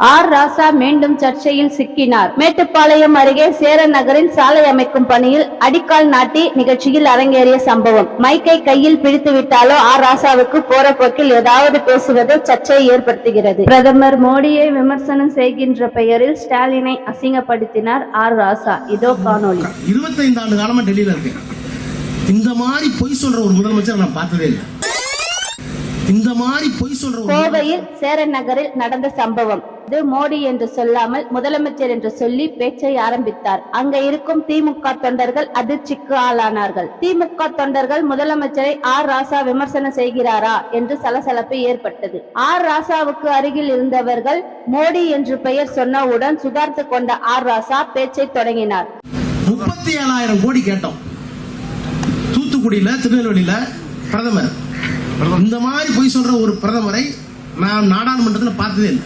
R ராசா மீண்டும் சர்ச்சையில் சிக்கினார். மேட்டுப்பாளையம் அருகே சேரன் நகரில் சாலை அமைக்கும் பணியில் அடிக்கால் நாட்டி நிகழ்ச்சியில் அரங்கேறிய சம்பவம். மைக்கை கையில் பிடித்து விட்டாலோ ஆர் ராசாவுக்கு போற போக்கில் ஏதாவது பேசுவது சர்ச்சையை ஏற்படுத்துகிறது. பிரதமர் மோடியை விமர்சனம் செய்கின்ற பெயரில் ஸ்டாலினை அசிங்கப்படுத்தினார் ஆர் ராசா. இதோ காணொலி. 25 ஆண்டு காலமா டெல்லியில இருக்கேன். இந்த மாதிரி பொய் சொல்ற ஒரு முதலமைச்சர் நான் பார்த்ததே இல்லை. இந்த மாதிரி பொய் சொல்ற கோவையில் சேரன் நகரில் நடந்த சம்பவம். இது மோடி என்று சொல்லாமல் முதலமைச்சர் என்று சொல்லி பேச்சை ஆரம்பித்தார். அங்க இருக்கும் திமுக தொண்டர்கள் அதிர்ச்சிக்கு ஆளானார்கள். திமுக தொண்டர்கள் முதலமைச்சரை ஆர் ராசா விமர்சனம் செய்கிறாரா என்று சலசலப்பு ஏற்பட்டது. ஆர் ராசாவுக்கு அருகில் இருந்தவர்கள் மோடி என்று பெயர் சொன்னவுடன் சுதார்த்து கொண்ட ஆர் ராசா பேச்சை தொடங்கினார். 37,000 கோடி கேட்டோம். தூத்துக்குடியில, திருநெல்வேலியில பிரதமர் இந்த மாதிரி பொய் சொல்ற ஒரு பிரதமரை நான் நாடாளுமன்றத்தில் பார்த்ததே இல்லை.